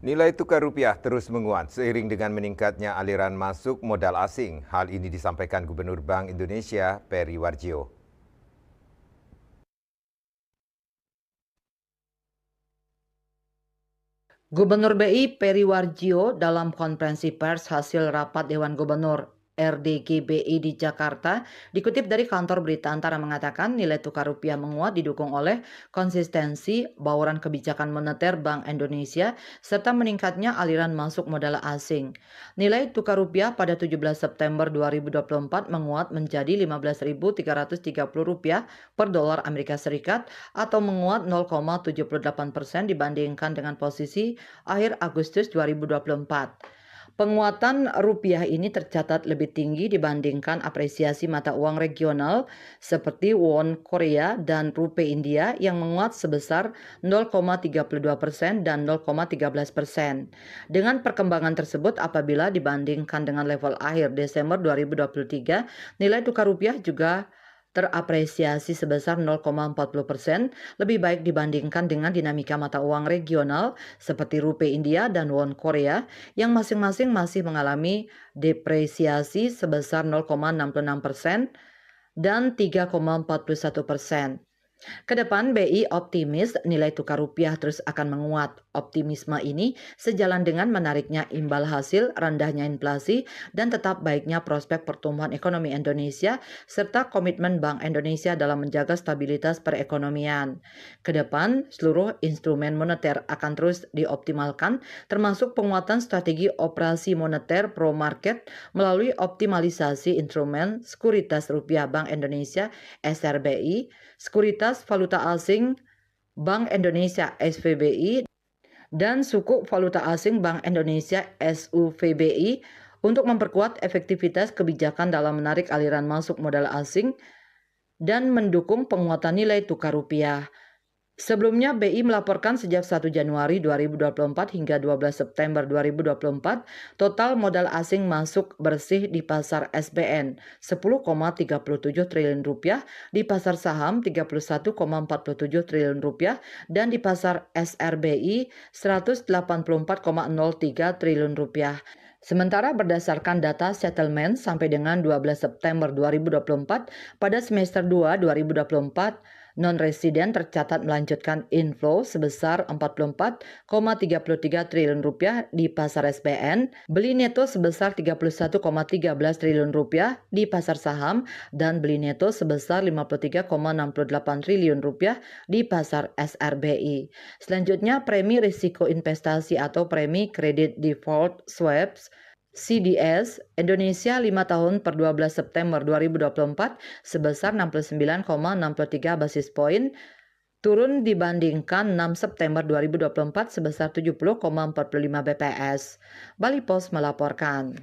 Nilai tukar rupiah terus menguat seiring dengan meningkatnya aliran masuk modal asing. Hal ini disampaikan Gubernur Bank Indonesia, Peri Warjio. Gubernur BI Peri Warjio dalam konferensi pers hasil rapat Dewan Gubernur RDGBI di Jakarta dikutip dari kantor berita antara mengatakan nilai tukar rupiah menguat didukung oleh konsistensi bauran kebijakan moneter Bank Indonesia serta meningkatnya aliran masuk modal asing. Nilai tukar rupiah pada 17 September 2024 menguat menjadi Rp15.330 per dolar Amerika Serikat atau menguat 0,78% dibandingkan dengan posisi akhir Agustus 2024. Penguatan rupiah ini tercatat lebih tinggi dibandingkan apresiasi mata uang regional seperti won Korea dan rupiah India yang menguat sebesar 0,32% dan 0,13%. Dengan perkembangan tersebut apabila dibandingkan dengan level akhir Desember 2023, nilai tukar rupiah juga terapresiasi sebesar 0,40%, lebih baik dibandingkan dengan dinamika mata uang regional seperti rupiah India dan won Korea yang masing-masing masih mengalami depresiasi sebesar 0,66% dan 3,41%. Kedepan BI optimis nilai tukar rupiah terus akan menguat. Optimisme ini sejalan dengan menariknya imbal hasil, rendahnya inflasi, dan tetap baiknya prospek pertumbuhan ekonomi Indonesia, serta komitmen Bank Indonesia dalam menjaga stabilitas perekonomian. Kedepan, seluruh instrumen moneter akan terus dioptimalkan, termasuk penguatan strategi operasi moneter pro-market melalui optimalisasi instrumen sekuritas rupiah Bank Indonesia (SRBI), sekuritas valuta asing Bank Indonesia (SVBI), dan suku valuta asing Bank Indonesia (SUVBI) untuk memperkuat efektivitas kebijakan dalam menarik aliran masuk modal asing dan mendukung penguatan nilai tukar rupiah. Sebelumnya, BI melaporkan sejak 1 Januari 2024 hingga 12 September 2024, total modal asing masuk bersih di pasar SBN 10,37 triliun rupiah, di pasar saham 31,47 triliun rupiah, dan di pasar SRBI 184,03 triliun rupiah. Sementara berdasarkan data settlement sampai dengan 12 September 2024, pada semester 2 2024, non-residen tercatat melanjutkan inflow sebesar 44,33 triliun rupiah di pasar SBN, beli neto sebesar 31,13 triliun rupiah di pasar saham, dan beli neto sebesar 53,68 triliun rupiah di pasar SRBI. Selanjutnya, premi risiko investasi atau premi kredit default swaps CDS Indonesia 5 tahun per 12 September 2024 sebesar 69,63 basis poin, turun dibandingkan 6 September 2024 sebesar 70,45 bps. Bali Post melaporkan.